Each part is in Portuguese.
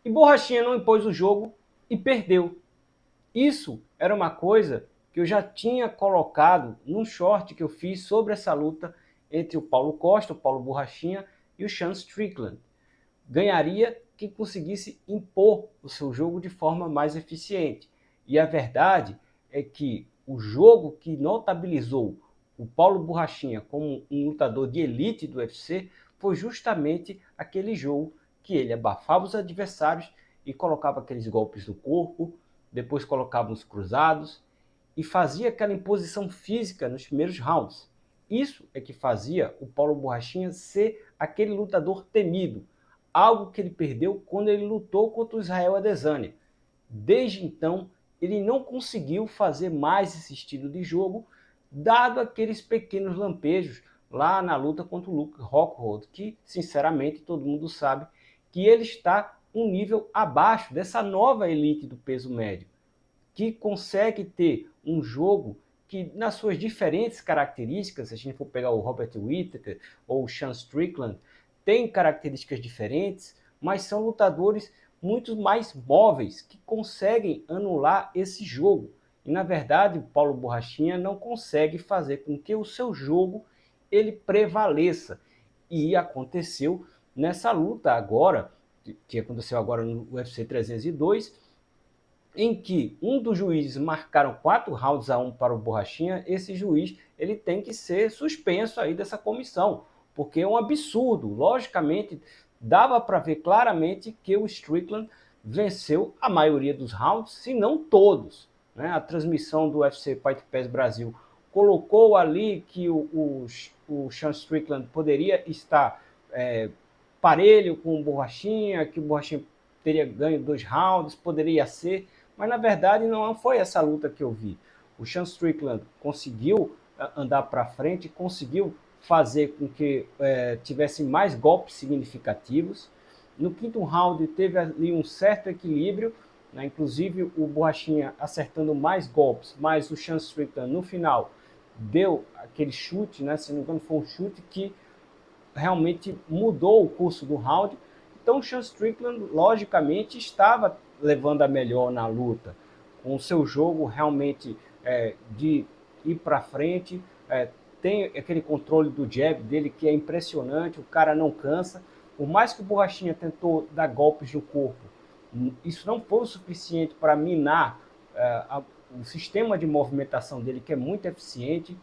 E Borrachinha não impôs o jogo e perdeu. Isso era uma coisa que eu já tinha colocado num short que eu fiz sobre essa luta entre o Paulo Costa, o Paulo Borrachinha e o Sean Strickland. Ganharia quem conseguisse impor o seu jogo de forma mais eficiente. E a verdade é que o jogo que notabilizou o Paulo Borrachinha como um lutador de elite do UFC foi justamente aquele jogo que ele abafava os adversários e colocava aqueles golpes no corpo, depois colocava os cruzados e fazia aquela imposição física nos primeiros rounds. Isso é que fazia o Paulo Borrachinha ser aquele lutador temido, algo que ele perdeu quando ele lutou contra o Israel Adesanya. Desde então, ele não conseguiu fazer mais esse estilo de jogo, dado aqueles pequenos lampejos lá na luta contra o Luke Rockhold, que, sinceramente, todo mundo sabe que ele está um nível abaixo dessa nova elite do peso médio, que consegue ter um jogo que, nas suas diferentes características, se a gente for pegar o Robert Whittaker ou o Sean Strickland, tem características diferentes, mas são lutadores muito mais móveis, que conseguem anular esse jogo. E, na verdade, o Paulo Borrachinha não consegue fazer com que o seu jogo ele prevaleça. E aconteceu nessa luta agora, que aconteceu agora no UFC 302, em que um dos juízes marcaram 4 rounds a 1 para o Borrachinha. Esse juiz ele tem que ser suspenso aí dessa comissão, porque é um absurdo. Logicamente, dava para ver claramente que o Strickland venceu a maioria dos rounds, se não todos. Né? A transmissão do UFC Fight Pass Brasil colocou ali que o Sean Strickland poderia estar parelho com o Borrachinha, que o Borrachinha teria ganho 2 rounds, poderia ser, mas na verdade não foi essa luta que eu vi. O Sean Strickland conseguiu andar para frente, conseguiu fazer com que tivesse mais golpes significativos. No quinto round teve ali um certo equilíbrio, né? Inclusive o Borrachinha acertando mais golpes, mas o Sean Strickland no final deu aquele chute, né? Se não me engano foi um chute que realmente mudou o curso do round. Então o Sean Strickland, logicamente, estava levando a melhor na luta, com o seu jogo realmente de ir para frente, tem aquele controle do jab dele que é impressionante, o cara não cansa. Por mais que o Borrachinha tentou dar golpes no corpo, isso não foi o suficiente para minar o sistema de movimentação dele, que é muito eficiente.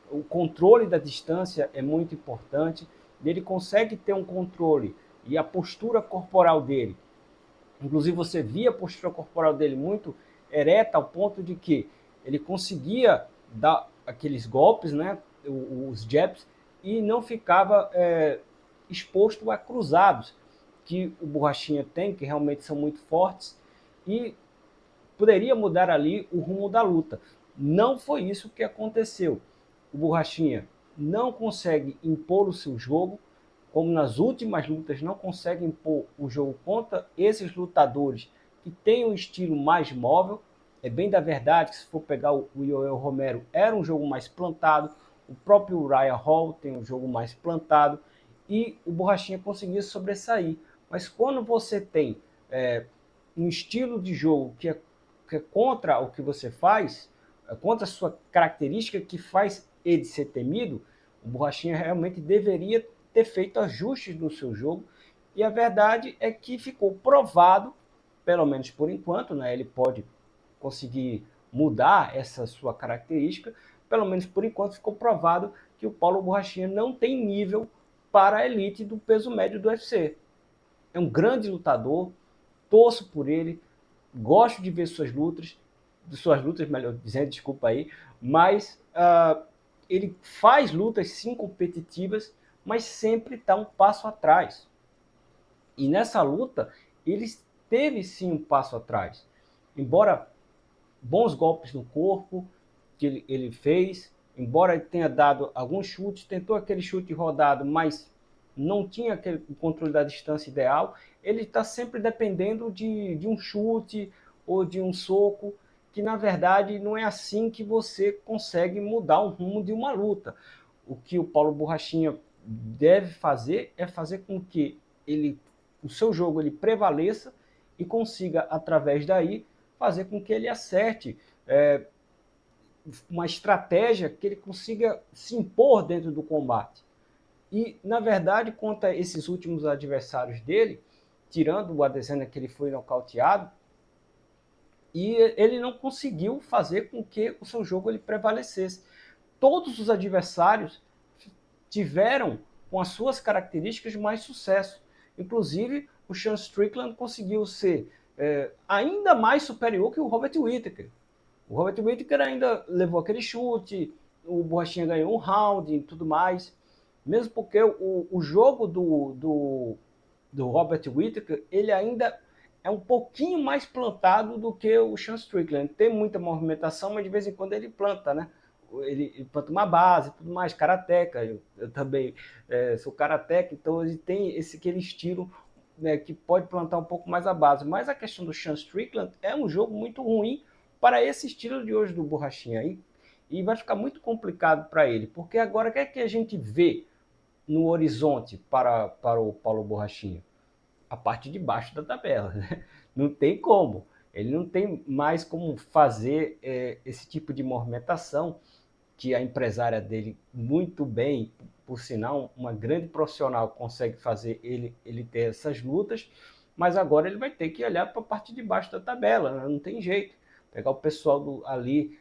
O controle da distância é muito importante. Ele consegue ter um controle e a postura corporal dele. Inclusive você via a postura corporal dele muito ereta, ao ponto de que ele conseguia dar aqueles golpes, né, os jabs, e não ficava exposto a cruzados, que o Borrachinha tem, que realmente são muito fortes, e poderia mudar ali o rumo da luta. Não foi isso que aconteceu. O Borrachinha não consegue impor o seu jogo, como nas últimas lutas não consegue impor o jogo contra esses lutadores que têm um estilo mais móvel. É bem da verdade que, se for pegar o Yoel Romero, era um jogo mais plantado, o próprio Ryan Hall tem um jogo mais plantado, e o Borrachinha conseguia sobressair. Mas quando você tem um estilo de jogo que é contra o que você faz, é contra a sua característica que faz ele ser temido, o Borrachinha realmente deveria ter feito ajustes no seu jogo. E a verdade é que ficou provado, pelo menos por enquanto, né, ele pode conseguir mudar essa sua característica, pelo menos por enquanto ficou provado que o Paulo Borrachinha não tem nível para a elite do peso médio do UFC. É um grande lutador, torço por ele, gosto de ver suas lutas, melhor dizendo, desculpa aí, mas ele faz lutas sim competitivas, mas sempre está um passo atrás. E nessa luta, ele teve sim um passo atrás. Embora bons golpes no corpo que ele fez, embora ele tenha dado alguns chutes, tentou aquele chute rodado, mas não tinha aquele controle da distância ideal, ele está sempre dependendo de um chute ou de um soco, que na verdade não é assim que você consegue mudar o rumo de uma luta. O que o Paulo Borrachinha deve fazer é fazer com que o seu jogo ele prevaleça e consiga, através daí, fazer com que ele acerte uma estratégia que ele consiga se impor dentro do combate. E, na verdade, contra esses últimos adversários dele, tirando o Adesanya que ele foi nocauteado, e ele não conseguiu fazer com que o seu jogo ele prevalecesse. Todos os adversários tiveram, com as suas características, mais sucesso. Inclusive, o Sean Strickland conseguiu ser ainda mais superior que o Robert Whittaker. O Robert Whittaker ainda levou aquele chute, o Borrachinha ganhou um round e tudo mais. Mesmo porque o jogo do Robert Whittaker, ele ainda é um pouquinho mais plantado do que o Sean Strickland. Tem muita movimentação, mas de vez em quando ele planta, né? Ele planta uma base, tudo mais, karateca. Eu também sou karateca, então ele tem aquele estilo, né, que pode plantar um pouco mais a base. Mas a questão do Sean Strickland é um jogo muito ruim para esse estilo de hoje do Borrachinha aí. E vai ficar muito complicado para ele, porque agora o que é que a gente vê no horizonte para o Paulo Borrachinha? A parte de baixo da tabela, né? Não tem como. Ele não tem mais como fazer esse tipo de movimentação que a empresária dele, muito bem, por sinal, uma grande profissional, consegue fazer ele ter essas lutas, mas agora ele vai ter que olhar para a parte de baixo da tabela, né? Não tem jeito. Pegar o pessoal ali,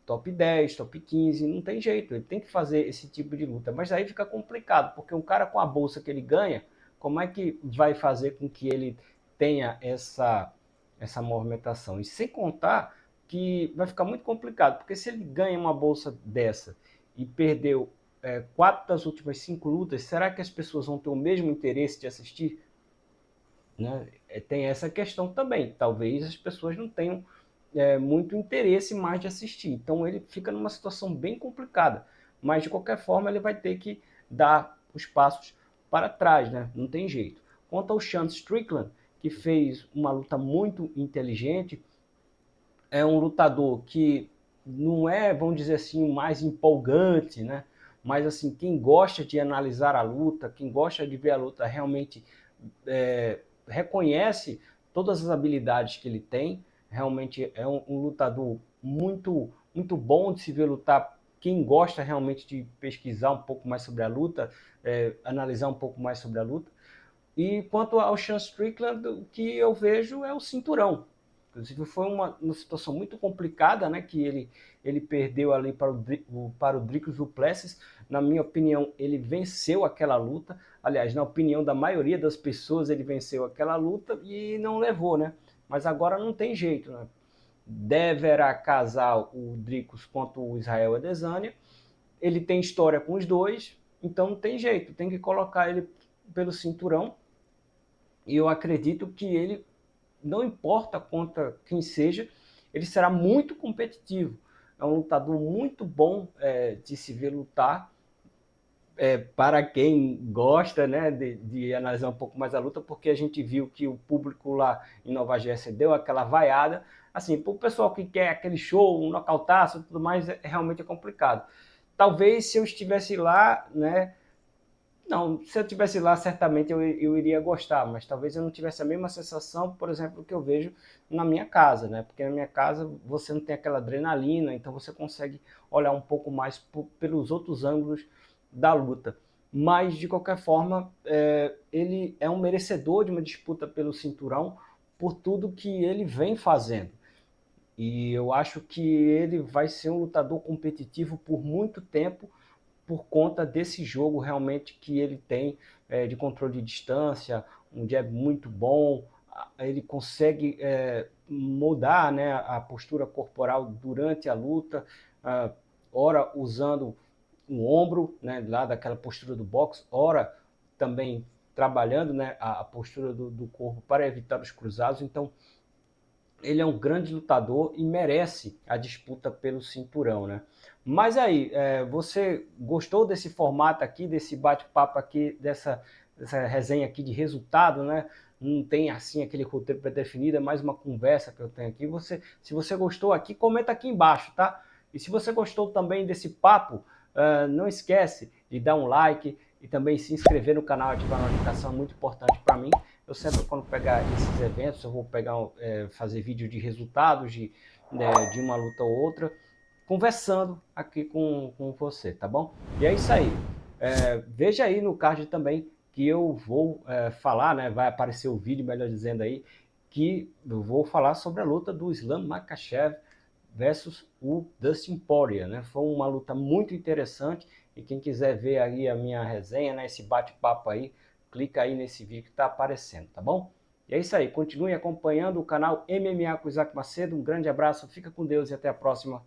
top 10, top 15, não tem jeito, ele tem que fazer esse tipo de luta. Mas aí fica complicado, porque um cara com a bolsa que ele ganha, como é que vai fazer com que ele tenha essa movimentação? E sem contar que vai ficar muito complicado, porque se ele ganha uma bolsa dessa e perdeu 4 das últimas 5 lutas, será que as pessoas vão ter o mesmo interesse de assistir? Né? Tem essa questão também. Talvez as pessoas não tenham muito interesse mais de assistir. Então ele fica numa situação bem complicada. Mas de qualquer forma ele vai ter que dar os passos para trás, né? Não tem jeito. Quanto ao Sean Strickland, que fez uma luta muito inteligente, é um lutador que não é, vamos dizer assim, o mais empolgante, né? Mas assim, quem gosta de analisar a luta, quem gosta de ver a luta realmente reconhece todas as habilidades que ele tem. Realmente é um lutador muito bom de se ver lutar. Quem gosta realmente de pesquisar um pouco mais sobre a luta, analisar um pouco mais sobre a luta. E quanto ao Sean Strickland, o que eu vejo é o cinturão. Inclusive foi uma situação muito complicada, né, que ele perdeu ali para o Dricus du Plessis. Na minha opinião, ele venceu aquela luta. Aliás, na opinião da maioria das pessoas, ele venceu aquela luta e não levou, né? Mas agora não tem jeito, né? Deverá casar o Dricus contra o Israel Adesanya. Ele tem história com os dois, então não tem jeito. Tem que colocar ele pelo cinturão. E eu acredito que ele, não importa contra quem seja, ele será muito competitivo. É um lutador muito bom de se ver lutar. Para quem gosta, né, de analisar um pouco mais a luta, porque a gente viu que o público lá em Nova Jersey deu aquela vaiada. Assim, para o pessoal que quer aquele show, um nocautaço e tudo mais, realmente é complicado. Talvez se eu estivesse lá, né, não, se eu tivesse lá, certamente eu iria gostar, mas talvez eu não tivesse a mesma sensação, por exemplo, que eu vejo na minha casa, né? Porque na minha casa você não tem aquela adrenalina, então você consegue olhar um pouco mais pelos outros ângulos da luta. Mas, de qualquer forma, ele é um merecedor de uma disputa pelo cinturão por tudo que ele vem fazendo. E eu acho que ele vai ser um lutador competitivo por muito tempo, por conta desse jogo realmente que ele tem de controle de distância, um jab muito bom, ele consegue mudar, né, a postura corporal durante a luta, ora usando o ombro, né, lá daquela postura do boxe, ora também trabalhando, né, a postura do corpo para evitar os cruzados. Então ele é um grande lutador e merece a disputa pelo cinturão, né? Mas aí, você gostou desse formato aqui, desse bate-papo aqui, dessa resenha aqui de resultado, né? Não tem assim aquele roteiro pré-definido, é mais uma conversa que eu tenho aqui. Se você gostou aqui, comenta aqui embaixo, tá? E se você gostou também desse papo, não esquece de dar um like e também se inscrever no canal, ativar a notificação, muito importante para mim. Eu sempre, quando pegar esses eventos, eu vou pegar, fazer vídeo de resultados de uma luta ou outra, conversando aqui com você, tá bom? E é isso aí. Veja aí no card também que eu vou falar, né? Vai aparecer o vídeo, melhor dizendo aí, que eu vou falar sobre a luta do Islam Makhachev versus o Dustin Poirier, né? Foi uma luta muito interessante e quem quiser ver aí a minha resenha, né? Esse bate-papo aí, clica aí nesse vídeo que está aparecendo, tá bom? E é isso aí, continue acompanhando o canal MMA com Isaac Macedo, um grande abraço, fica com Deus e até a próxima.